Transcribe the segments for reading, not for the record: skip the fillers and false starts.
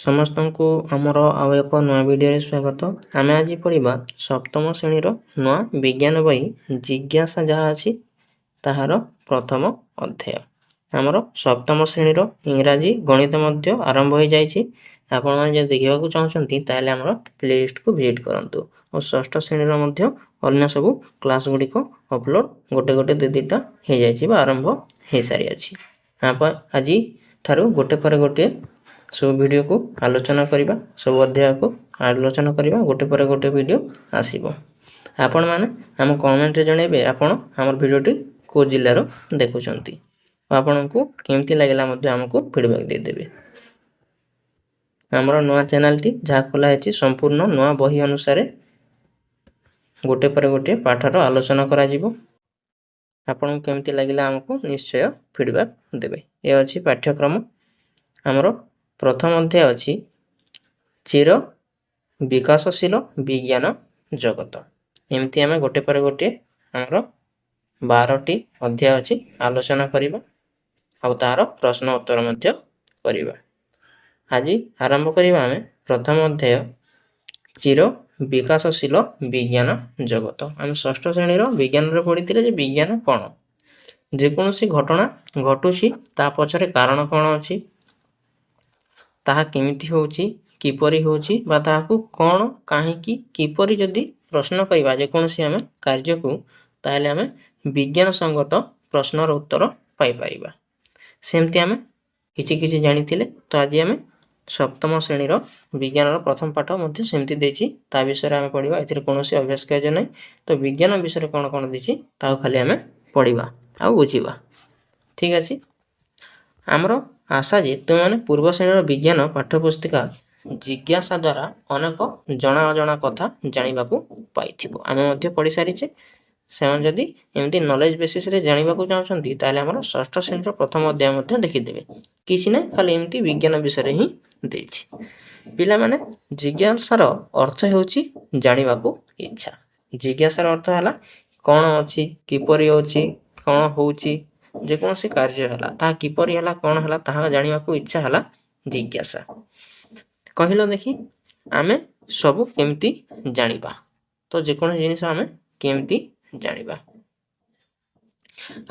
समस्त को आमर आउ एक नुआ वीडियो स्वागत। आमे आज पढ़िबा सप्तम श्रेणी नुआ विज्ञान बही जिज्ञासा जहाँ अछि ताहार प्रथम अध्याय। आमर सप्तम श्रेणी इंग्राजी गणित मध्य आरंभ हो जाइछि। आपण माने जे देखिबा को चाहछंती ताले आमर प्लेलिस्ट को विजिट करंतु और षष्ठ श्रेणी मध्य अन्य सब क्लास गुडी को अपलोड गोटे गोटे दुटा हो जाइछि बा आरंभ हो सारी अछि। आज थारु गोटे पर गोटे सब वीडियो को आलोचना करिबा, सब अध्याय को आलोचना करिबा, गोटे पर गोटे वीडियो आसीबो। आपण माने हम कमेंट रे जणेबे आपण हमर वीडियोटी को जिल्ला रो देखुचंती। आपण को केमती लागला मध्ये हमको फीडबैक दे देबे। हमर नवा चैनल टी जहा खोला हेछि संपूर्ण नवा बही अनुसार गोटे पर गोटे पाठर आलोचना करा जिवो। आपण केमती लागला हमको निश्चय फीडबैक देबे। ए अछि पाठ्यक्रम। हमर प्रथम अध्याय अछि चिर विकासशील विज्ञान जगत। एमती आमे गोटे पर गोटे हमर 12 टी अध्याय अछि आलोचना करिबा आ तार प्रश्न उत्तर मध्य करिबा। आज आरंभ करिबा आमे प्रथम अध्याय चिर विकासशील विज्ञान जगत। आमे षष्ठ श्रेणी रो विज्ञान रे पढिथिले जे विज्ञान कोन, जे कोनोसी घटना घटुछि ता पछरे कारण कोन अछि, ताहा केमिति होउछि, किपरि होउछि बा ताहाकू कोन काहेकि किपरि जदि प्रश्न करिबा जे कोनोसी आमे कार्य को ताहेले आमे विज्ञान संगत प्रश्नर उत्तर पाई परिबा। सेमति आमे किछि किछि जानिथिले तो आज आमे सप्तम श्रेणी रो विज्ञान रो प्रथम पाठ मध्ये सेमति देछि ता विषय आमे पढिबा। एथिरे कोनोसी अभ्यास कार्य नै, तो विज्ञान विषय कोन कोन देछि ता खाली आमे पढिबा आ बुझिबा। ठीक अछि। हमरो आशा जे तुमने पूर्व श्रेणी विज्ञान पाठ्यपुस्तिका जिज्ञासा द्वारा अनेक जना अजना कथा जानिबा को पाइथिबो। आमे मध्ये पढि सारिछे। सेमन जदि एमती नॉलेज बेसिस रे जानिबा को चाहछंती ताले हमर षष्ठ श्रेणी रो प्रथम अध्याय मध्ये देखि देबे। किछि नै खाली एमती विज्ञान विषय रे ही देछि। पिला माने जिज्ञासार अर्थ हेउछि जानिबा को इच्छा। जिज्ञासार अर्थ हला कोन अछि, किपरि अछि, कोन होउछि, जे कोनोसी कार्य हला ता किपरि हला, कोन हला ताहा जानिबा को इच्छा हला जिज्ञासा। कहिलो देखि आमे सब केमती जानिबा, तो जे कोन जिनिस आमे केमती जानिबा।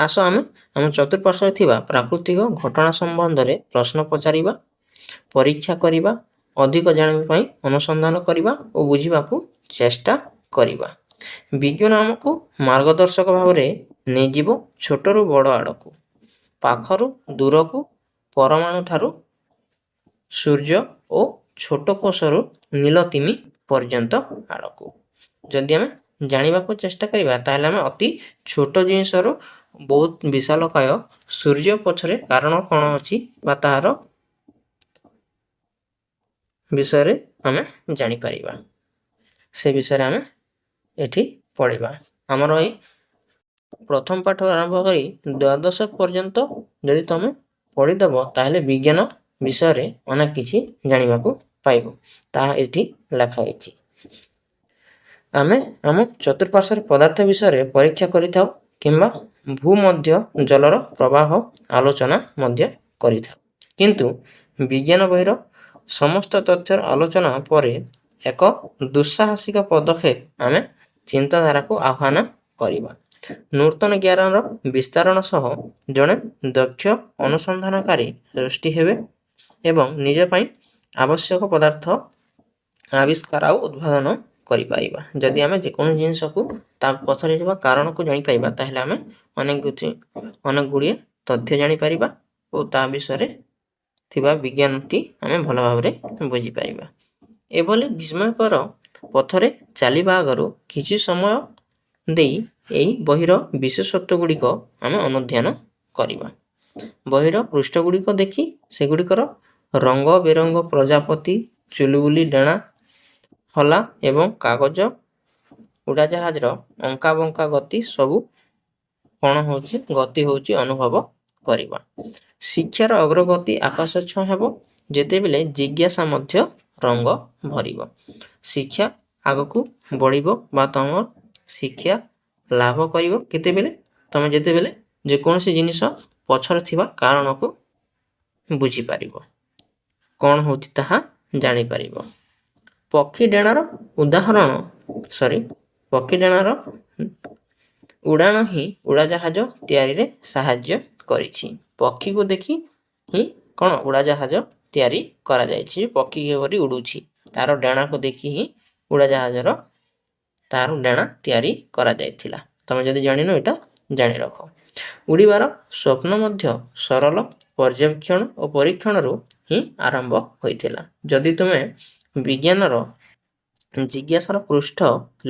आसो आमे हम चतुर्पार्श्व थिबा प्राकृतिक घटना संबंध रे प्रश्न पचारिबा, परीक्षा करिबा, अधिक जानिबा पई अनुसंधान करिबा ओ बुझिबा को चेष्टा करिबा। विज्ञान हमकु मार्गदर्शक भाव रे नै जीवो छोटरू बड़ आडकू, पाखरू दूरकू, परमाणु ठारू सूर्य ओ छोट कोषरू नीलतिमी पर्यंत आडकू। जदि आमे जानिबा को चेष्टा करिबा ताहले आमे अति छोट जिनिसरू बहुत विशालकाय सूर्य पछरे कारण कोन अछि बा ताहार विषय रे आमे जानि परिबा। से विषय रे आमे एठी पढिबा। हमर एई प्रथम पाठ आरंभ करी द्वादश पर्यंत जदि तमे पढि दबो ताहले विज्ञान विषय रे अनेक किछि जानिबा को पाइबो। ता एठी लेखा अछि। आमे हम चतुर्पार्श्व पदार्थ विषय रे परीक्षा करिथाउ किंबा भूमध्य जलर प्रवाह आलोचना मध्य करिथाउ। किंतु विज्ञान बहिर समस्त तथ्यर आलोचना परे एक दुस्साहसिक पदक्षेप आमे चिंताधारा को आह्वान करिबा। नूतन ज्ञानर विस्तारण सह जणे दक्ष अनुसंधानकारी सृष्टि हेबे एवं निज पई आवश्यक पदार्थ आविष्कार आ उद्भावन करि पाइबा। जदि आमे जे कोन जिंस को ता पछरे जेबा कारण को जानि पाइबा ताहले आमे अनेक गुडिये तथ्य जानि परिबा ओ ता विषय रे थिबा विज्ञान टी आमे भलो भाव रे बुझि परिबा। एभले विस्मयकर पथरे चालिबा आगरो किछि समय देई एई बहिर विशेषत्व गुडी को आमे अनुध्यान करिबा। बहिर पृष्ठ गुडी को देखि से गुडी कर रंग बेरंग प्रजापति, चुलबुली डेणा, हला एवं कागज उड़ाजहाज रो अंका बंका गति सबु कोन होछि गति होछि अनुभव करिबा। शिक्षार अग्रगति आकाश छ हेबो जेते बेले जिज्ञासा मध्य रंग भरिबो। शिक्षा आगकू बढ़िबो बा तमर शिक्षा लाभ करिवो केते बेले तमे जेते बेले जे कोनोसी जिनिस पछर थिबा कारण को बुझी पारिबो, कोन होछि ताहा ଜାଣିପାରିବ। ପକ୍ଷୀ ଡେଣାର ଉଦାହରଣ ପକ୍ଷୀ ଡେଣାର ଉଡ଼ାଣ ହିଁ ଉଡ଼ାଜାହାଜ ତିଆରିରେ ସାହାଯ୍ୟ କରିଛି। ପକ୍ଷୀକୁ ଦେଖି ହିଁ କ'ଣ ଉଡ଼ାଜାହାଜ ତିଆରି କରାଯାଇଛି। ପକ୍ଷୀ କିପରି ଉଡ଼ୁଛି ତାର ଡେଣାକୁ ଦେଖି ହିଁ ଉଡ଼ାଜାହାଜର ତାର ଡେଣା ତିଆରି କରାଯାଇଥିଲା। ତମେ ଯଦି ଜାଣିନ ଏଇଟା ଜାଣି ରଖ। ଉଡ଼ିବାର ସ୍ୱପ୍ନ ମଧ୍ୟ ସରଳ ପର୍ଯ୍ୟବେକ୍ଷଣ ଓ ପରୀକ୍ଷଣରୁ ହିଁ ଆରମ୍ଭ ହୋଇଥିଲା। ଯଦି ତୁମେ ବିଜ୍ଞାନର ଜିଜ୍ଞାସାର ପୃଷ୍ଠ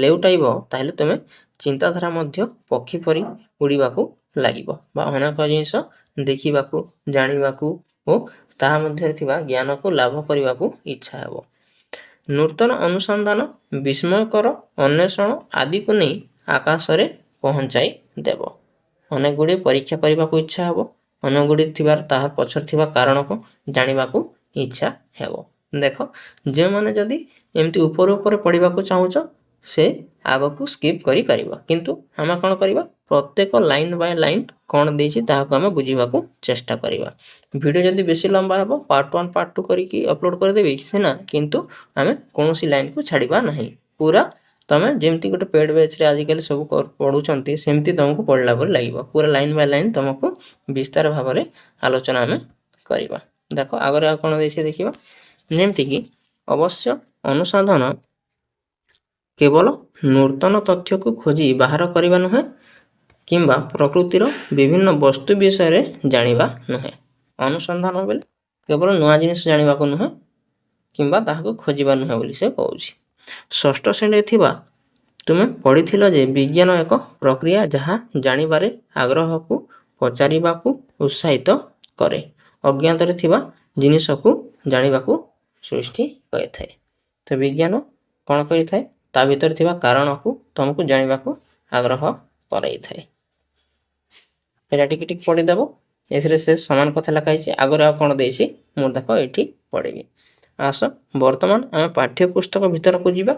ଲେଉଟାଇବ ତାହେଲେ ତୁମେ ଚିନ୍ତାଧାରା ମଧ୍ୟ ପକ୍ଷୀ ପରି ଉଡ଼ିବାକୁ ଲାଗିବ ବା ଅନେକ ଜିନିଷ ଦେଖିବାକୁ ଜାଣିବାକୁ ଓ ତାହା ମଧ୍ୟରେ ଥିବା ଜ୍ଞାନକୁ ଲାଭ କରିବାକୁ ଇଚ୍ଛା ହେବ। ନୂତନ ଅନୁସନ୍ଧାନ ବିସ୍ମୟକର ଅନ୍ୱେଷଣ ଆଦିକୁ ନେଇ ଆକାଶରେ ପହଞ୍ଚାଇ ଦେବ। ଅନେକ ଗୁଡ଼ିଏ ପରୀକ୍ଷା କରିବାକୁ ଇଚ୍ଛା ହେବ। ଅନେକ ଗୁଡ଼ିଏ ଥିବାର ତାହା ପଛରେ ଥିବା କାରଣକୁ ଜାଣିବାକୁ ଇଚ୍ଛା ହେବ। ଦେଖ ଯେଉଁମାନେ ଯଦି ଏମିତି ଉପରେ ଉପରେ ପଢ଼ିବାକୁ ଚାହୁଁଛ ସେ ଆଗକୁ ସ୍କିପ୍ କରିପାରିବ। କିନ୍ତୁ ଆମେ କ'ଣ କରିବା ପ୍ରତ୍ୟେକ ଲାଇନ୍ ବାଇ ଲାଇନ୍ କ'ଣ ଦେଇଛି ତାହାକୁ ଆମେ ବୁଝିବାକୁ ଚେଷ୍ଟା କରିବା। ଭିଡ଼ିଓ ଯଦି ବେଶୀ ଲମ୍ବା ହେବ ପାର୍ଟ 1 ପାର୍ଟ 2 କରିକି ଅପଲୋଡ଼ କରିଦେବି ସିନା, କିନ୍ତୁ ଆମେ କୌଣସି ଲାଇନ୍କୁ ଛାଡ଼ିବା ନାହିଁ। ପୁରା ତମେ ଯେମିତି ଗୋଟେ ପେଡ୍ ବ୍ୟାଚ୍ରେ ଆଜିକାଲି ସବୁ ପଢ଼ୁଛନ୍ତି ସେମିତି ତୁମକୁ ପଢ଼ିଲା ପରି ଲାଗିବ। ପୁରା ଲାଇନ୍ ବାଇ ଲାଇନ୍ ତୁମକୁ ବିସ୍ତାର ଭାବରେ ଆଲୋଚନା ଆମେ କରିବା। ଦେଖ ଆଗରେ ଆଉ କ'ଣ ଦେଇଛି ଦେଖିବା। ଯେମିତିକି ଅବଶ୍ୟ ଅନୁସନ୍ଧାନ କେବଳ ନୂତନ ତଥ୍ୟକୁ ଖୋଜି ବାହାର କରିବା ନୁହେଁ କିମ୍ବା ପ୍ରକୃତିର ବିଭିନ୍ନ ବସ୍ତୁ ବିଷୟରେ ଜାଣିବା ନୁହେଁ। ଅନୁସନ୍ଧାନ ବୋଲେ କେବଳ ନୂଆ ଜିନିଷ ଜାଣିବାକୁ ନୁହେଁ କିମ୍ବା ତାହାକୁ ଖୋଜିବା ନୁହେଁ ବୋଲି ସେ କହୁଛି। ଷଷ୍ଠ ଶ୍ରେଣୀରେ ଥିବା ତୁମେ ପଢ଼ିଥିଲ ଯେ ବିଜ୍ଞାନ ଏକ ପ୍ରକ୍ରିୟା ଯାହା ଜାଣିବାରେ ଆଗ୍ରହକୁ ପଚାରିବାକୁ ଉତ୍ସାହିତ କରେ, ଅଜ୍ଞାତରେ ଥିବା ଜିନିଷକୁ ଜାଣିବାକୁ ସୃଷ୍ଟି କରିଥାଏ। ତ ବିଜ୍ଞାନ କ'ଣ କରିଥାଏ ତା ଭିତରେ ଥିବା କାରଣକୁ ତୁମକୁ ଜାଣିବାକୁ ଆଗ୍ରହ କରାଇଥାଏ। ଏଇଟା ଟିକେ ଟିକେ ପଢ଼ିଦେବ। ଏଥିରେ ସେ ସମାନ କଥା ଲେଖା ହେଇଛି। ଆଗରେ ଆଉ କ'ଣ ଦେଇଛି ମୁଁ ଦେଖ ଏଇଠି ପଢ଼ିବି। ଆସ ବର୍ତ୍ତମାନ ଆମେ ପାଠ୍ୟପୁସ୍ତକ ଭିତରକୁ ଯିବା।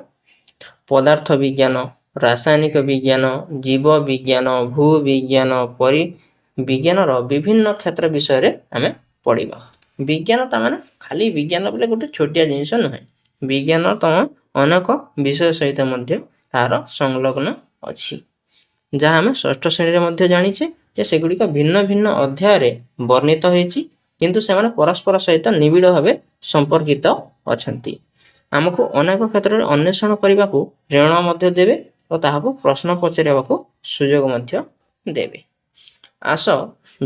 ପଦାର୍ଥ ବିଜ୍ଞାନ, ରାସାୟନିକ ବିଜ୍ଞାନ, ଜୀବ ବିଜ୍ଞାନ, ଭୂବିଜ୍ଞାନ ପରି ବିଜ୍ଞାନର ବିଭିନ୍ନ କ୍ଷେତ୍ର ବିଷୟରେ ଆମେ ପଢ଼ିବା। ବିଜ୍ଞାନ ତାମାନେ ଖାଲି ବିଜ୍ଞାନ ବୋଲେ ଗୋଟେ ଛୋଟିଆ ଜିନିଷ ନୁହେଁ। ବିଜ୍ଞାନ ତମ ଅନେକ ବିଷୟ ସହିତ ମଧ୍ୟ ତାହାର ସଂଲଗ୍ନ ଅଛି, ଯାହା ଆମେ ଷଷ୍ଠ ଶ୍ରେଣୀରେ ମଧ୍ୟ ଜାଣିଛେ ଯେ ସେଗୁଡ଼ିକ ଭିନ୍ନ ଭିନ୍ନ ଅଧ୍ୟାୟରେ ବର୍ଣ୍ଣିତ ହୋଇଛି, କିନ୍ତୁ ସେମାନେ ପରସ୍ପର ସହିତ ନିବିଡ଼ ଭାବେ ସମ୍ପର୍କିତ ଅଛନ୍ତି। ଆମକୁ ଅନେକ କ୍ଷେତ୍ରରେ ଅନ୍ୱେଷଣ କରିବାକୁ ପ୍ରେରଣା ମଧ୍ୟ ଦେବେ ଓ ତାହାକୁ ପ୍ରଶ୍ନ ପଚାରିବାକୁ ସୁଯୋଗ ମଧ୍ୟ ଦେବେ। ଆସ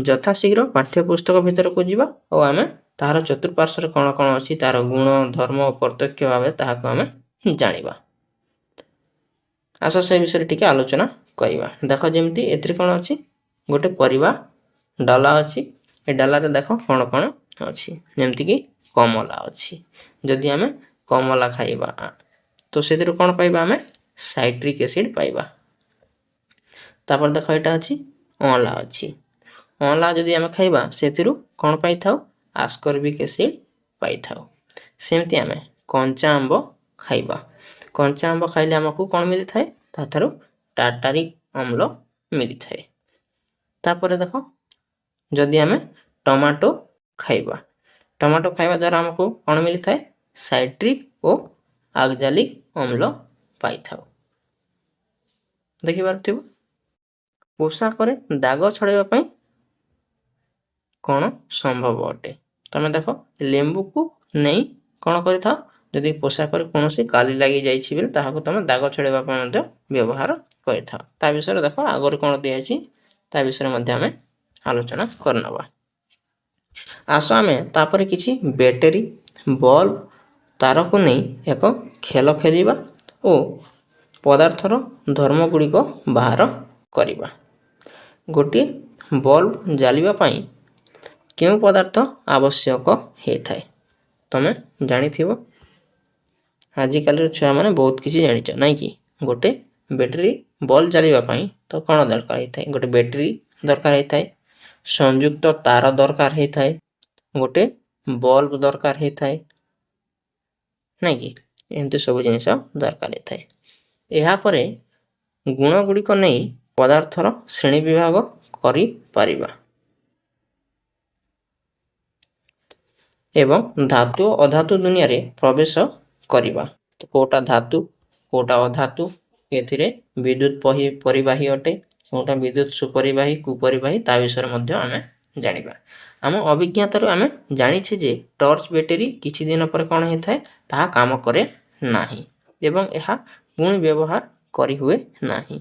ଯଥାଶୀଘ୍ର ପାଠ୍ୟପୁସ୍ତକ ଭିତରକୁ ଯିବା ଓ ଆମେ ତାହାର ଚତୁଃପାର୍ଶ୍ୱରେ କ'ଣ କ'ଣ ଅଛି ତାହାର ଗୁଣ ଧର୍ମ ପ୍ରତ୍ୟକ୍ଷ ଭାବେ ତାହାକୁ ଆମେ ଜାଣିବା। ଆସ ସେ ବିଷୟରେ ଟିକେ ଆଲୋଚନା କରିବା। ଦେଖ ଯେମିତି ଏଥିରେ କ'ଣ ଅଛି, ଗୋଟେ ପରିବା ଡାଲା ଅଛି। ଏ ଡାଲାରେ ଦେଖ କ'ଣ କ'ଣ ଅଛି, ଯେମିତିକି କମଳା ଅଛି। ଯଦି ଆମେ କମଳା ଖାଇବା ତ ସେଥିରୁ କ'ଣ ପାଇବା ଆମେ ସାଇଟ୍ରିକ୍ ଏସିଡ୍ ପାଇବା। ତାପରେ ଦେଖ ଏଇଟା ଅଛି ଅଁଳା ଅଛି। ଅଁଳା ଯଦି ଆମେ ଖାଇବା ସେଥିରୁ କ'ଣ ପାଇଥାଉ ଆସ୍କର୍ବିକ୍ ଏସିଡ୍ ପାଇଥାଉ। ସେମିତି ଆମେ କଞ୍ଚା ଆମ୍ବ ଖାଇବା। କଞ୍ଚା ଆମ୍ବ ଖାଇଲେ ଆମକୁ କ'ଣ ମିଳିଥାଏ ତାଠାରୁ ଟାର୍ଟାରିକ୍ ଅମ୍ଳ ମିଳିଥାଏ। ତାପରେ ଦେଖ ଯଦି ଆମେ ଟମାଟୋ ଖାଇବା, ଟମାଟୋ ଖାଇବା ଦ୍ୱାରା ଆମକୁ କ'ଣ ମିଳିଥାଏ ସାଇଟ୍ରିକ୍ ଓ ଆକ୍ଜାଲିକ୍ ଅମ୍ଳ ପାଇଥାଉ। ଦେଖିପାରୁଥିବ। ପୋଷାକରେ ଦାଗ ଛଡ଼ାଇବା ପାଇଁ କ'ଣ ସମ୍ଭବ ଅଟେ। ତମେ ଦେଖ ଲେମ୍ବୁକୁ ନେଇ କ'ଣ କରିଥାଅ, ଯଦି ପୋଷାକରେ କୌଣସି କାଲି ଲାଗିଯାଇଛି ବୋଲି ତାହାକୁ ତମେ ଦାଗ ଛଡ଼ାଇବା ପାଇଁ ମଧ୍ୟ ବ୍ୟବହାର କରିଥାଅ। ତା ବିଷୟରେ ଦେଖ ଆଗରୁ କ'ଣ ଦିଆଯାଇଛି ତା ବିଷୟରେ ମଧ୍ୟ ଆମେ ଆଲୋଚନା କରିନେବା। ଆସ ଆମେ ତାପରେ କିଛି ବ୍ୟାଟେରୀ, ବଲ୍ବ, ତାରକୁ ନେଇ ଏକ ଖେଳ ଖେଳିବା ଓ ପଦାର୍ଥର ଧର୍ମଗୁଡ଼ିକ ବାହାର କରିବା। ଗୋଟିଏ ବଲ୍ବ ଜାଳିବା ପାଇଁ କେଉଁ ପଦାର୍ଥ ଆବଶ୍ୟକ ହୋଇଥାଏ? ତମେ ଜାଣିଥିବ। ଆଜିକାଲିର ଛୁଆମାନେ ବହୁତ କିଛି ଜାଣିଛ ନାଇଁ କି। ଗୋଟେ ବ୍ୟାଟେରୀ ବଲ୍ବ ଜାଳିବା ପାଇଁ ତ କ'ଣ ଦରକାର ହୋଇଥାଏ, ଗୋଟେ ବ୍ୟାଟେରୀ ଦରକାର ହୋଇଥାଏ, ସଂଯୁକ୍ତ ତାର ଦରକାର ହୋଇଥାଏ, ଗୋଟେ ବଲ୍ବ ଦରକାର ହୋଇଥାଏ ନାଇଁ କି। ଏମିତି ସବୁ ଜିନିଷ ଦରକାର ହୋଇଥାଏ। ଏହାପରେ ଗୁଣ ଗୁଡ଼ିକ ନେଇ ପଦାର୍ଥର ଶ୍ରେଣୀ ବିଭାଗ କରିପାରିବା। ଏବଂ ଧାତୁ ଓ ଅଧାତୁ ଦୁନିଆରେ ପ୍ରବେଶ କରିବା। ତ କୋଉଟା ଧାତୁ କୋଉଟା ଅଧାତୁ, ଏଥିରେ ବିଦ୍ୟୁତ ପରିବାହୀ ଅଟେ, କୋଉଟା ବିଦ୍ୟୁତ ସୁପରିବାହୀ କୁପରିବାହୀ ତା ବିଷୟରେ ମଧ୍ୟ ଆମେ ଜାଣିବା। ଆମ ଅଭିଜ୍ଞତାରୁ ଆମେ ଜାଣିଛେ ଯେ ଟର୍ଚ୍ଚ ବ୍ୟାଟେରୀ କିଛି ଦିନ ପରେ କ'ଣ ହେଇଥାଏ, ତାହା କାମ କରେ ନାହିଁ ଏବଂ ଏହା ପୁଣି ବ୍ୟବହାର କରିହୁଏ ନାହିଁ।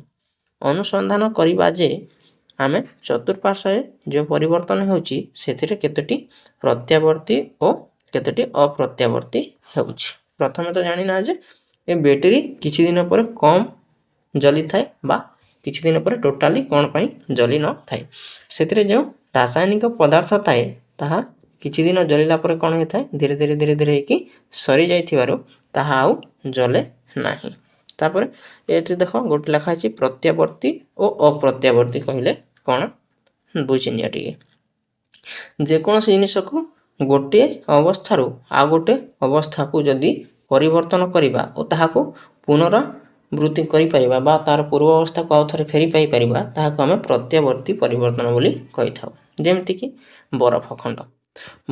ଅନୁସନ୍ଧାନ କରିବା ଯେ ଆମେ ଚତୁଃପାର୍ଶ୍ୱରେ ଯେଉଁ ପରିବର୍ତ୍ତନ ହେଉଛି ସେଥିରେ କେତୋଟି ପ୍ରତ୍ୟାବର୍ତ୍ତୀ ଓ କେତୋଟି ଅପ୍ରତ୍ୟାବର୍ତ୍ତୀ ହେଉଛି। ପ୍ରଥମେ ତ ଜାଣିନା ଯେ ଏ ବ୍ୟାଟେରୀ କିଛି ଦିନ ପରେ କମ୍ ଜଲିଥାଏ ବା କିଛି ଦିନ ପରେ ଟୋଟାଲି କ'ଣ ପାଇଁ ଜଲି ନଥାଏ। ସେଥିରେ ଯେଉଁ ରାସାୟନିକ ପଦାର୍ଥ ଥାଏ ତାହା କିଛି ଦିନ ଜଳିଲା ପରେ କ'ଣ ହେଇଥାଏ, ଧୀରେ ଧୀରେ ଧୀରେ ଧୀରେ ହେଇକି ସରିଯାଇଥିବାରୁ ତାହା ଆଉ ଜଳେ ନାହିଁ। ତାପରେ ଏଠି ଦେଖ ଗୋଟେ ଲେଖା ଅଛି ପ୍ରତ୍ୟାବର୍ତ୍ତୀ ଓ ଅପ୍ରତ୍ୟାବର୍ତ୍ତୀ କହିଲେ କ'ଣ ବୁଝିନିଅ ଟିକେ। ଯେକୌଣସି ଜିନିଷକୁ ଗୋଟିଏ ଅବସ୍ଥାରୁ ଆଉ ଗୋଟେ ଅବସ୍ଥାକୁ ଯଦି ପରିବର୍ତ୍ତନ କରିବା ଓ ତାହାକୁ ପୁନରାବୃତ୍ତି କରିପାରିବା ବା ତାର ପୂର୍ବ ଅବସ୍ଥାକୁ ଆଉ ଥରେ ଫେରି ପାଇପାରିବା, ତାହାକୁ ଆମେ ପ୍ରତ୍ୟାବର୍ତ୍ତୀ ପରିବର୍ତ୍ତନ ବୋଲି କହିଥାଉ। ଯେମିତିକି ବରଫ ଖଣ୍ଡ,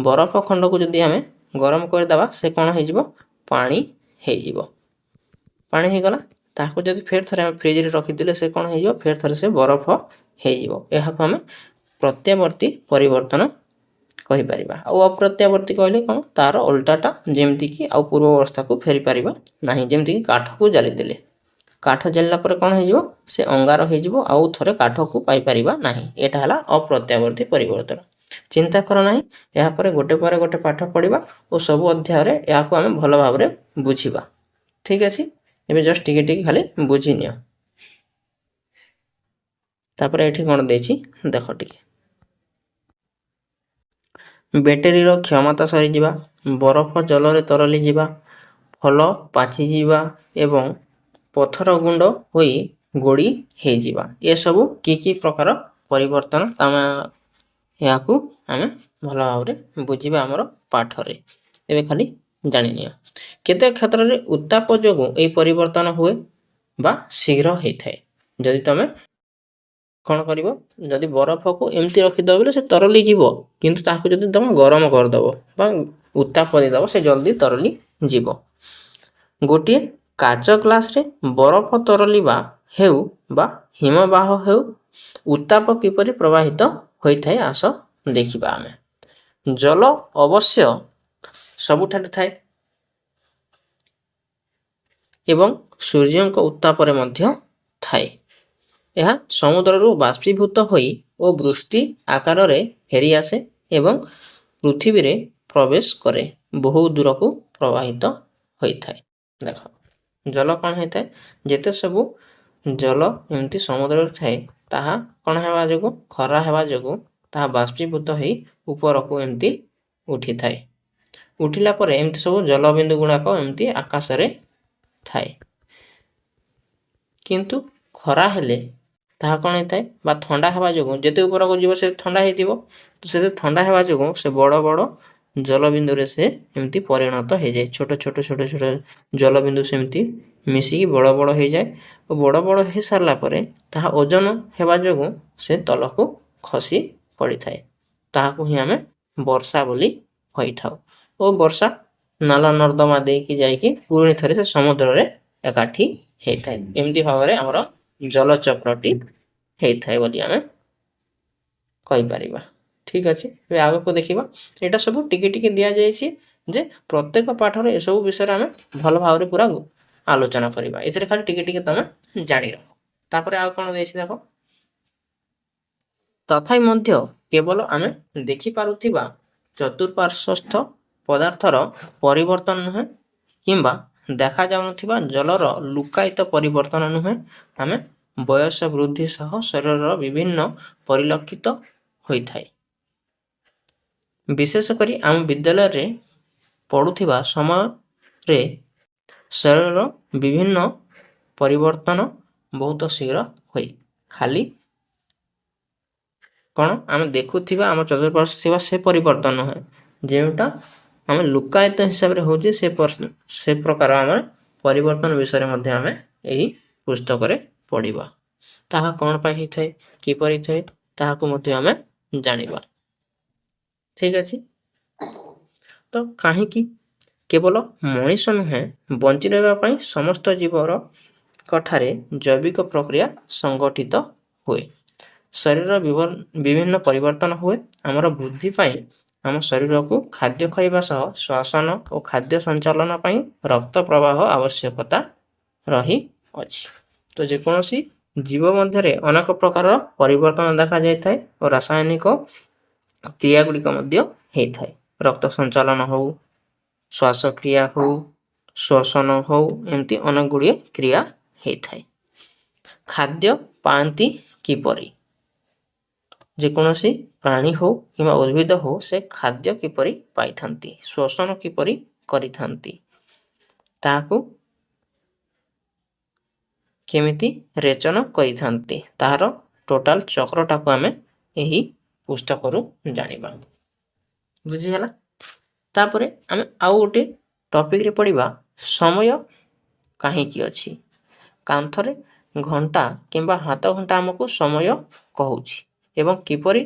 ବରଫ ଖଣ୍ଡକୁ ଯଦି ଆମେ ଗରମ କରିଦେବା ସେ କ'ଣ ହେଇଯିବ, ପାଣି ହେଇଯିବ। ପାଣି ହେଇଗଲା, ତାହାକୁ ଯଦି ଫେର ଥରେ ଆମେ ଫ୍ରିଜରେ ରଖିଦେଲେ ସେ କ'ଣ ହେଇଯିବ, ଫେର ଥରେ ସେ ବରଫ ହେଇଯିବ। ଏହାକୁ ଆମେ ପ୍ରତ୍ୟାବର୍ତ୍ତୀ ପରିବର୍ତ୍ତନ କହିପାରିବା। ଆଉ ଅପ୍ରତ୍ୟାବର୍ତ୍ତୀ କହିଲେ କ'ଣ, ତାର ଓଲଟାଟା, ଯେମିତିକି ଆଉ ପୂର୍ବ ଅବସ୍ଥାକୁ ଫେରି ପାରିବା ନାହିଁ। ଯେମିତିକି କାଠକୁ ଜାଳିଦେଲେ, କାଠ ଜାଳିଲା ପରେ କ'ଣ ହେଇଯିବ, ସେ ଅଙ୍ଗାର ହେଇଯିବ, ଆଉ ଥରେ କାଠକୁ ପାଇପାରିବା ନାହିଁ। ଏଇଟା ହେଲା ଅପ୍ରତ୍ୟାବର୍ତ୍ତୀ ପରିବର୍ତ୍ତନ। ଚିନ୍ତା କର ନାହିଁ, ଏହାପରେ ଗୋଟେ ପରେ ଗୋଟେ ପାଠ ପଢ଼ିବା ଓ ସବୁ ଅଧ୍ୟାୟରେ ଏହାକୁ ଆମେ ଭଲ ଭାବରେ ବୁଝିବା। ଠିକ୍ ଅଛି, ଏବେ ଜଷ୍ଟ ଟିକେ ଟିକେ ଖାଲି ବୁଝିନିଅ। ତାପରେ ଏଠି କ'ଣ ଦେଇଛି ଦେଖ ଟିକେ। ବ୍ୟାଟେରୀର କ୍ଷମତା ସରିଯିବା, ବରଫ ଜଲରେ ତରଳି ଯିବା, ଫଳ ପାଚିଯିବା ଏବଂ ପଥର ଗୁଣ୍ଡ ହୋଇ ଗୋଡ଼ି ହେଇଯିବା। ଏସବୁ କି ପ୍ରକାର ପରିବର୍ତ୍ତନ, ଏହାକୁ ଆମେ ଭଲ ଭାବରେ ବୁଝିବା ଆମର ପାଠରେ। ଏବେ ଖାଲି ଜାଣିନିଅ। କେତେକ କ୍ଷେତ୍ରରେ ଉତ୍ତାପ ଯୋଗୁଁ ଏହି ପରିବର୍ତ୍ତନ ହୁଏ ବା ଶୀଘ୍ର ହେଇଥାଏ। ଯଦି ତମେ କ'ଣ କରିବ, ଯଦି ବରଫକୁ ଏମିତି ରଖିଦେବ ବୋଲେ ସେ ତରଳି ଯିବ, କିନ୍ତୁ ତାହାକୁ ଯଦି ତମେ ଗରମ କରିଦେବ ବା ଉତ୍ତାପ ଦେଇଦେବ ସେ ଜଲ୍ଦି ତରଳି ଯିବ। ଗୋଟିଏ କାଚ ଗ୍ଲାସରେ ବରଫ ତରଳିବା ହେଉ ବା ହିମବାହ ହେଉ, ଉତ୍ତାପ କିପରି ପ୍ରବାହିତ ହୋଇଥାଏ ଆସ ଦେଖିବା ଆମେ। ଜଳ ଅବଶ୍ୟ ସବୁଠାରେ ଥାଏ ଏବଂ ସୂର୍ଯ୍ୟଙ୍କ ଉତ୍ତାପରେ ମଧ୍ୟ ଥାଏ। ଏହା ସମୁଦ୍ରରୁ ବାଷ୍ପୀଭୂତ ହୋଇ ଓ ବୃଷ୍ଟି ଆକାରରେ ଫେରିଆସେ ଏବଂ ପୃଥିବୀରେ ପ୍ରବେଶ କରେ, ବହୁ ଦୂରକୁ ପ୍ରବାହିତ ହୋଇଥାଏ। ଦେଖ, ଜଳ କ'ଣ ହେଇଥାଏ, ଯେତେ ସବୁ ଜଳ ଏମିତି ସମୁଦ୍ରରେ ଥାଏ ତାହା କ'ଣ ହେବା ଯୋଗୁଁ, ଖରା ହେବା ଯୋଗୁଁ ତାହା ବାଷ୍ପୀଭୂତ ହୋଇ ଉପରକୁ ଏମିତି ଉଠିଥାଏ। ଉଠିଲା ପରେ ଏମିତି ସବୁ ଜଳବିନ୍ଦୁ ଗୁଡ଼ାକ ଏମିତି ଆକାଶରେ ଥାଏ। କିନ୍ତୁ ଖରା ହେଲେ ତାହା କ'ଣ ହେଇଥାଏ, ବା ଥଣ୍ଡା ହେବା ଯୋଗୁଁ ଯେତେ ଉପରକୁ ଯିବ ସେ ଥଣ୍ଡା ହେଇଥିବ, ତ ସେତେ ଥଣ୍ଡା ହେବା ଯୋଗୁଁ ସେ ବଡ଼ ବଡ଼ ଜଳବିନ୍ଦୁରେ ସେ ଏମିତି ପରିଣତ ହେଇଯାଏ। ଛୋଟ ଛୋଟ ଛୋଟ ଛୋଟ ଜଳବିନ୍ଦୁ ସେମିତି ମିଶିକି ବଡ଼ ବଡ଼ ହେଇଯାଏ ଓ ବଡ଼ ବଡ଼ ହେଇସାରିଲା ପରେ ତାହା ଓଜନ ହେବା ଯୋଗୁଁ ସେ ତଳକୁ ଖସି ପଡ଼ିଥାଏ। ତାହାକୁ ହିଁ ଆମେ ବର୍ଷା ବୋଲି କହିଥାଉ। ଓ ବର୍ଷା ନାଳ ନର୍ଦ୍ଦମା ଦେଇକି ଯାଇକି ପୁଣି ଥରେ ସେ ସମୁଦ୍ରରେ ଏକାଠି ହେଇଥାଏ। ଏମିତି ଭାବରେ ଆମର ଜଳଚକ୍ରଟି ହେଇଥାଏ ବୋଲି ଆମେ କହିପାରିବା। ଠିକ୍ ଅଛି, ଏବେ ଆଗକୁ ଦେଖିବା। ଏଇଟା ସବୁ ଟିକେ ଟିକେ ଦିଆଯାଇଛି ଯେ ପ୍ରତ୍ୟେକ ପାଠରେ ଏସବୁ ବିଷୟରେ ଆମେ ଭଲ ଭାବରେ ପୁରା ଆଲୋଚନା କରିବା। ଏଥିରେ ଖାଲି ଟିକେ ଟିକେ ତମେ ଜାଣି ରଖ। ତାପରେ ଆଉ କ'ଣ ଦେଇଛି ଦେଖ। ତଥାପି ମଧ୍ୟ କେବଳ ଆମେ ଦେଖିପାରୁଥିବା ଚତୁଃପାର୍ଶ୍ୱସ୍ଥ ପଦାର୍ଥର ପରିବର୍ତ୍ତନ ନୁହେଁ କିମ୍ବା ଦେଖାଯାଉନଥିବା ଜଳର ଲୁକାୟିତ ପରିବର୍ତ୍ତନ ନୁହେଁ, ଆମେ ବୟସ ବୃଦ୍ଧି ସହ ଶରୀରର ବିଭିନ୍ନ ପରିଲକ୍ଷିତ ହୋଇଥାଏ। ବିଶେଷ କରି ଆମ ବିଦ୍ୟାଳୟରେ ପଢ଼ୁଥିବା ସମୟରେ ଶରୀରର ବିଭିନ୍ନ ପରିବର୍ତ୍ତନ ବହୁତ ଶୀଘ୍ର ହୁଏ। ଖାଲି କ'ଣ ଆମେ ଦେଖୁଥିବା ଆମ ଚତୁଃପାର୍ଶ୍ୱରେ ଥିବା ସେ ପରିବର୍ତ୍ତନ ନୁହେଁ, ଯେଉଁଟା ଆମେ ଲୁକାୟିତ ହିସାବରେ ହେଉଛି ସେ ପ୍ରକାର ଆମର ପରିବର୍ତ୍ତନ ବିଷୟରେ ମଧ୍ୟ ଆମେ ଏହି ପୁସ୍ତକରେ ପଢ଼ିବା। ତାହା କ'ଣ ପାଇଁ ହେଇଥାଏ, କିପରି ଥାଏ, ତାହାକୁ ମଧ୍ୟ ଆମେ ଜାଣିବା। ଠିକ୍ ଅଛି, ତ କାହିଁକି କେବଳ ମଣିଷ ନୁହେଁ, ବଞ୍ଚି ରହିବା ପାଇଁ ସମସ୍ତ ଜୀବରଙ୍କଠାରେ ଜୈବିକ ପ୍ରକ୍ରିୟା ସଂଗଠିତ ହୁଏ। ଶରୀରର ବିଭିନ୍ନ ପରିବର୍ତ୍ତନ ହୁଏ। ଆମର ବୃଦ୍ଧି ପାଇଁ ଆମ ଶରୀରକୁ ଖାଦ୍ୟ ଖାଇବା ସହ ଶ୍ଵାସନ ଓ ଖାଦ୍ୟ ସଞ୍ଚାଳନ ପାଇଁ ରକ୍ତ ପ୍ରବାହ ଆବଶ୍ୟକତା ରହିଅଛି। ତ ଯେକୌଣସି ଜୀବ ମଧ୍ୟରେ ଅନେକ ପ୍ରକାରର ପରିବର୍ତ୍ତନ ଦେଖାଯାଇଥାଏ ଓ ରାସାୟନିକ କ୍ରିୟା ଗୁଡ଼ିକ ମଧ୍ୟ ହେଇଥାଏ। ରକ୍ତ ସଞ୍ଚାଳନ ହଉ, ଶ୍ୱାସକ୍ରିୟା ହଉ, ଶ୍ୱସନ ହଉ, ଏମିତି ଅନେକ ଗୁଡ଼ିଏ କ୍ରିୟା ହେଇଥାଏ। ଖାଦ୍ୟ ପାଆନ୍ତି କିପରି? ଯେକୌଣସି ପ୍ରାଣୀ ହଉ କିମ୍ବା ଉଦ୍ଭିଦ ହଉ, ସେ ଖାଦ୍ୟ କିପରି ପାଇଥାନ୍ତି, ଶ୍ୱସନ କିପରି କରିଥାନ୍ତି, ତାହାକୁ କେମିତି ରେଚନ କରିଥାନ୍ତି, ତାହାର ଟୋଟାଲ ଚକ୍ରଟାକୁ ଆମେ ଏହି ପୁସ୍ତକରୁ ଜାଣିବା। ବୁଝିହେଲା? ତାପରେ ଆମେ ଆଉ ଗୋଟେ ଟପିକରେ ପଢ଼ିବା, ସମୟ କାହିଁକି ଅଛି? କାନ୍ଥରେ ଘଣ୍ଟା କିମ୍ବା ହାତ ଘଣ୍ଟା ଆମକୁ ସମୟ କହୁଛି ଏବଂ କିପରି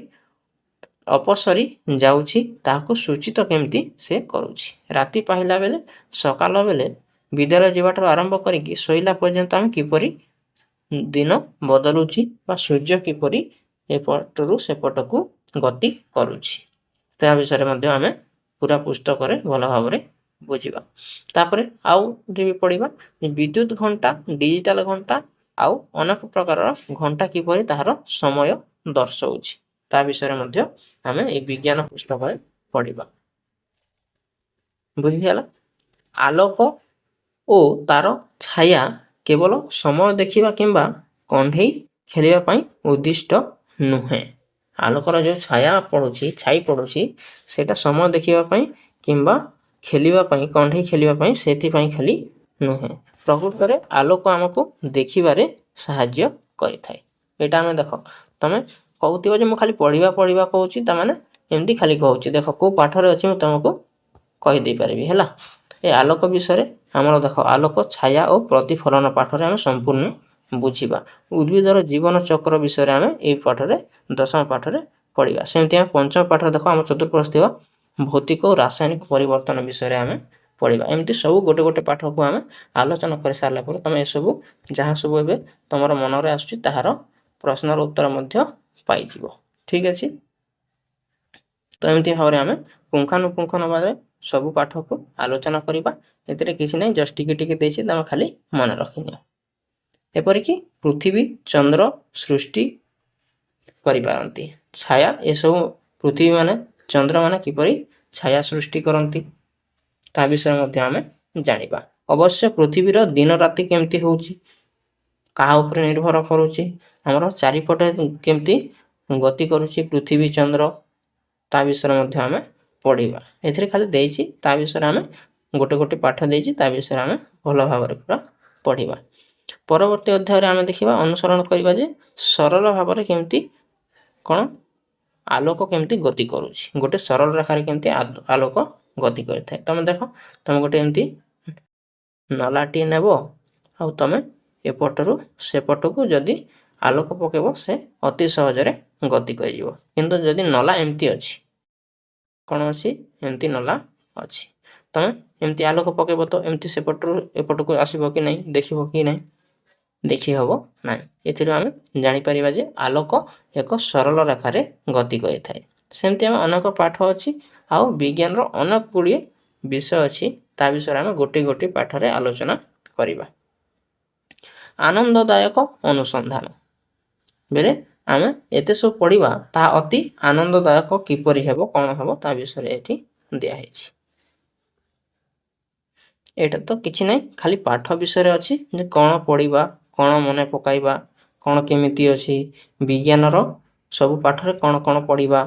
ଅପସରି ଯାଉଛି ତାହାକୁ ସୂଚିତ କେମିତି ସେ କରୁଛି। ରାତି ପାହିଲା ବେଳେ, ସକାଳ ବେଳେ, ବିଦ୍ୟାଳୟ ଯିବାଠାରୁ ଆରମ୍ଭ କରିକି ଶୋଇଲା ପର୍ଯ୍ୟନ୍ତ ଆମେ କିପରି ଦିନ ବଦଳୁଛି ବା ସୂର୍ଯ୍ୟ କିପରି ଏପଟରୁ ସେପଟକୁ ଗତି କରୁଛି, ତା ବିଷୟରେ ମଧ୍ୟ ଆମେ ପୁରା ପୁସ୍ତକରେ ଭଲ ଭାବରେ ବୁଝିବା। ତାପରେ ଆଉ ବି ପଢ଼ିବା ବିଦ୍ୟୁତ ଘଣ୍ଟା, ଡିଜିଟାଲ ଘଣ୍ଟା ଆଉ ଅନେକ ପ୍ରକାରର ଘଣ୍ଟା କିପରି ତାହାର ସମୟ ଦର୍ଶଉଛି, ତା ବିଷୟରେ ମଧ୍ୟ ଆମେ ଏହି ବିଜ୍ଞାନ ପୁସ୍ତକରେ ପଢ଼ିବା। ବୁଝିହେଲା? ଆଲୋକ ଓ ତାର ଛାୟା କେବଳ ସମୟ ଦେଖିବା କିମ୍ବା କଣ୍ଢେଇ ଖେଳିବା ପାଇଁ ଉଦ୍ଦିଷ୍ଟ ନୁହେଁ। ଆଲୋକର ଯେଉଁ ଛାୟା ପଡ଼ୁଛି, ଛାଇ ପଡ଼ୁଛି, ସେଇଟା ସମୟ ଦେଖିବା ପାଇଁ କିମ୍ବା ଖେଳିବା ପାଇଁ, କଣ୍ଢେଇ ଖେଳିବା ପାଇଁ ସେଥିପାଇଁ ଖାଲି ନୁହେଁ। ପ୍ରକୃତରେ ଆଲୋକ ଆମକୁ ଦେଖିବାରେ ସାହାଯ୍ୟ କରିଥାଏ। ଏଇଟା ଆମେ ଦେଖ, ତମେ କହୁଥିବ ଯେ ମୁଁ ଖାଲି ପଢ଼ିବା କହୁଛି, ତାମାନେ ଏମିତି ଖାଲି କହୁଛି। ଦେଖ କେଉଁ ପାଠରେ ଅଛି ମୁଁ ତମକୁ କହିଦେଇପାରିବି। ହେଲା, ଏ ଆଲୋକ ବିଷୟରେ ଆମର ଦେଖ, ଆଲୋକ, ଛାୟା ଓ ପ୍ରତିଫଳନ ପାଠରେ ଆମେ ସମ୍ପୂର୍ଣ୍ଣ ବୁଝିବା। ଉଦ୍ଭିଦର ଜୀବନ ଚକ୍ର ବିଷୟରେ ଆମେ ଏହି ପାଠରେ, ଦଶମ ପାଠରେ ପଢ଼ିବା। ସେମିତି ଆମେ ପଞ୍ଚମ ପାଠରେ ଦେଖ, ଆମ ଚତୁଃପାର୍ଶ୍ୱ ଥିବା ଭୌତିକ ଓ ରାସାୟନିକ ପରିବର୍ତ୍ତନ ବିଷୟରେ ଆମେ ପଢ଼ିବା। ଏମିତି ସବୁ ଗୋଟେ ଗୋଟେ ପାଠକୁ ଆମେ ଆଲୋଚନା କରିସାରିଲା ପରେ ତମେ ଏସବୁ ଯାହା ସବୁ ଏବେ ତମର ମନରେ ଆସୁଛି ତାହାର ପ୍ରଶ୍ନର ଉତ୍ତର ମଧ୍ୟ ପାଇଯିବ। ଠିକ୍ ଅଛି? ତ ଏମିତି ଭାବରେ ଆମେ ପୁଙ୍ଖାନୁପୁଙ୍ଖ ଭାବରେ ସବୁ ପାଠକୁ ଆଲୋଚନା କରିବା। ଏଥିରେ କିଛି ନାହିଁ, ଜଷ୍ଟ ଟିକେ ଟିକେ ଦେଇଛି, ତମେ ଖାଲି ମନେ ରଖିନିଅ। ଏପରିକି ପୃଥିବୀ, ଚନ୍ଦ୍ର ସୃଷ୍ଟି କରିପାରନ୍ତି, ଛାୟା, ଏସବୁ ପୃଥିବୀ ମାନେ, ଚନ୍ଦ୍ରମାନେ କିପରି ଛାୟା ସୃଷ୍ଟି କରନ୍ତି, ତା ବିଷୟରେ ମଧ୍ୟ ଆମେ ଜାଣିବା। ଅବଶ୍ୟ ପୃଥିବୀର ଦିନ ରାତି କେମିତି ହେଉଛି, କାହା ଉପରେ ନିର୍ଭର କରୁଛି, ଆମର ଚାରିପଟେ କେମିତି ଗତି କରୁଛି ପୃଥିବୀ, ଚନ୍ଦ୍ର, ତା ବିଷୟରେ ମଧ୍ୟ ଆମେ ପଢ଼ିବା। ଏଥିରେ ଖାଲି ଦେଇଛି, ତା ବିଷୟରେ ଆମେ ଗୋଟେ ଗୋଟେ ପାଠ ଦେଇଛି, ତା ବିଷୟରେ ଆମେ ଭଲ ଭାବରେ ପୁରା ପଢ଼ିବା। ପରବର୍ତ୍ତୀ ଅଧ୍ୟାୟରେ ଆମେ ଦେଖିବା, ଅନୁସରଣ କରିବା ଯେ ସରଳ ଭାବରେ କେମିତି କ'ଣ ଆଲୋକ କେମିତି ଗତି କରୁଛି, ଗୋଟେ ସରଳ ରେଖାରେ କେମିତି ଆଲୋକ ଗତି କରିଥାଏ। ତମେ ଦେଖ, ତମେ ଗୋଟେ ଏମିତି ନଲାଟିଏ ନେବ, ଆଉ ତମେ ଏପଟରୁ ସେପଟକୁ ଯଦି ଆଲୋକ ପକେଇବ, ସେ ଅତି ସହଜରେ ଗତି କରିଯିବ। କିନ୍ତୁ ଯଦି ନଲା ଏମିତି ଅଛି, କ'ଣ ଅଛି, ଏମିତି ନଲା ଅଛି, ତମେ ଏମିତି ଆଲୋକ ପକେଇବ ତ ଏମିତି ସେପଟରୁ ଏପଟକୁ ଆସିବ କି ନାହିଁ, ଦେଖିବ କି ନାହିଁ? ଦେଖି ହେବ ନାହିଁ। ଏଥିରୁ ଆମେ ଜାଣିପାରିବା ଯେ ଆଲୋକ ଏକ ସରଳ ରେଖାରେ ଗତି କରିଥାଏ। ସେମିତି ଆମେ ଅନେକ ପାଠ ଅଛି, ଆଉ ବିଜ୍ଞାନର ଅନେକ ଗୁଡ଼ିଏ ବିଷୟ ଅଛି, ତା ବିଷୟରେ ଆମେ ଗୋଟିଏ ଗୋଟିଏ ପାଠରେ ଆଲୋଚନା କରିବା। ଆନନ୍ଦଦାୟକ ଅନୁସନ୍ଧାନ ବେଲେ ଆମେ ଏତେ ସବୁ ପଢ଼ିବା, ତାହା ଅତି ଆନନ୍ଦଦାୟକ କିପରି ହେବ, କ'ଣ ହେବ, ତା ବିଷୟରେ ଏଠି ଦିଆହେଇଛି। ଏଇଟା ତ କିଛି ନାହିଁ, ଖାଲି ପାଠ ବିଷୟରେ ଅଛି ଯେ କ'ଣ ପଢ଼ିବା, କ'ଣ ମନେ ପକାଇବା, କ'ଣ କେମିତି ଅଛି, ବିଜ୍ଞାନର ସବୁ ପାଠରେ କ'ଣ କ'ଣ ପଢ଼ିବା,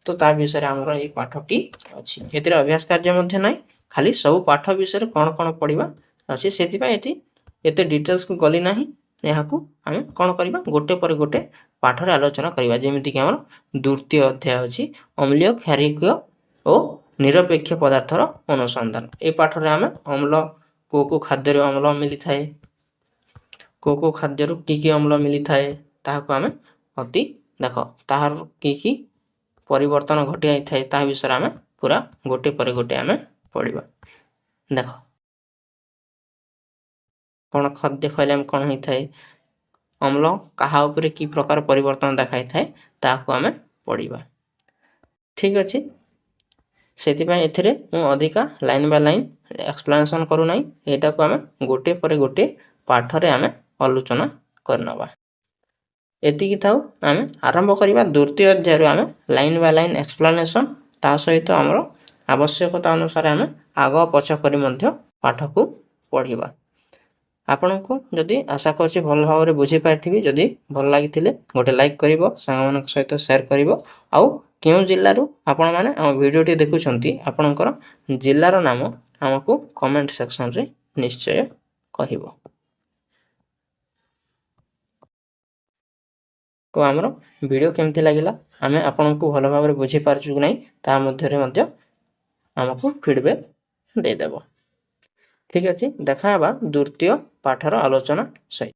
ତ ତା ବିଷୟରେ ଆମର ଏଇ ପାଠଟି ଅଛି। ଏଥିରେ ଅଭ୍ୟାସ କାର୍ଯ୍ୟ ମଧ୍ୟ ନାହିଁ, ଖାଲି ସବୁ ପାଠ ବିଷୟରେ କ'ଣ କ'ଣ ପଢ଼ିବା ଅଛି। ସେଥିପାଇଁ ଏଠି ଏତେ ଡିଟେଲ୍ସକୁ ଗଲି ନାହିଁ। ଏହାକୁ ଆମେ କ'ଣ କରିବା, ଗୋଟେ ପରେ ଗୋଟେ ପାଠରେ ଆଲୋଚନା କରିବା। ଯେମିତିକି ଆମର ଦ୍ୱିତୀୟ ଅଧ୍ୟାୟ ଅଛି ଅମ୍ଳୀୟ, କ୍ଷାରିକ ଓ ନିରପେକ୍ଷ ପଦାର୍ଥର ଅନୁସନ୍ଧାନ। এই ପାଠରେ ଆମେ ଅମ୍ଳ, କେଉଁ କେଉଁ ଖାଦ୍ୟରେ ଅମ୍ଳ ମିଳିଥାଏ, କେଉଁ କେଉଁ ଖାଦ୍ୟରୁ କି ଅମ୍ଳ ମିଳିଥାଏ, ତାହାକୁ ଆମେ ଅତି ଦେଖ, ତାହାର କି ପରିବର୍ତ୍ତନ ଘଟିଥାଏ ତାହା ବିଷୟରେ ଆମେ ପୁରା ଗୋଟିଏ ପରେ ଗୋଟିଏ ଆମେ ପଢ଼ିବା। ଦେଖ କ'ଣ ଖାଦ୍ୟ ଖାଇଲେ ଆମେ କ'ଣ ହୋଇଥାଏ, ଅମ୍ଳ କାହା ଉପରେ କି ପ୍ରକାର ପରିବର୍ତ୍ତନ ଦେଖାଇଥାଏ ତାହାକୁ ଆମେ ପଢ଼ିବା। ଠିକ୍ ଅଛି, ସେଥିପାଇଁ ଏଥିରେ ମୁଁ ଅଧିକା ଲାଇନ୍ ବାଇ ଲାଇନ୍ ଏକ୍ସପ୍ଲାନେସନ୍ କରୁନାହିଁ। ଏଇଟାକୁ ଆମେ ଗୋଟିଏ ପରେ ଗୋଟିଏ ପାଠରେ ଆମେ ଆଲୋଚନା କରିନେବା। ଏତିକି ଥାଉ। ଆମେ ଆରମ୍ଭ କରିବା ଦ୍ୱିତୀୟ ଅଧ୍ୟାୟରୁ ଆମେ ଲାଇନ୍ ବାଇ ଲାଇନ୍ ଏକ୍ସପ୍ଲାନେସନ୍, ତା ସହିତ ଆମର ଆବଶ୍ୟକତା ଅନୁସାରେ ଆମେ ଆଗ ପଛ କରି ମଧ୍ୟ ପାଠକୁ ପଢ଼ିବା। ଆପଣଙ୍କୁ ଯଦି ଆଶା କରୁଛି ଭଲ ଭାବରେ ବୁଝିପାରିଥିବି। ଯଦି ଭଲ ଲାଗିଥିଲେ ଗୋଟେ ଲାଇକ୍ କରିବ, ସାଙ୍ଗମାନଙ୍କ ସହିତ ସେୟାର କରିବ। ଆଉ କେଉଁ ଜିଲ୍ଲାରୁ ଆପଣମାନେ ଆମ ଭିଡ଼ିଓଟି ଦେଖୁଛନ୍ତି ଆପଣଙ୍କର ଜିଲ୍ଲାର ନାମ ଆମକୁ କମେଣ୍ଟ ସେକ୍ସନରେ ନିଶ୍ଚୟ କହିବ। ଓ ଆମର ଭିଡ଼ିଓ କେମିତି ଲାଗିଲା, ଆମେ ଆପଣଙ୍କୁ ଭଲ ଭାବରେ ବୁଝିପାରୁଛୁ କି ନାହିଁ ତାହା ମଧ୍ୟରେ ମଧ୍ୟ ଆମକୁ ଫିଡ଼ବ୍ୟାକ୍ ଦେଇଦେବ। ଠିକ୍ ଅଛି, ଦେଖା ହେବା ଦ୍ୱିତୀୟ ପାଠର ଆଲୋଚନା ସହିତ।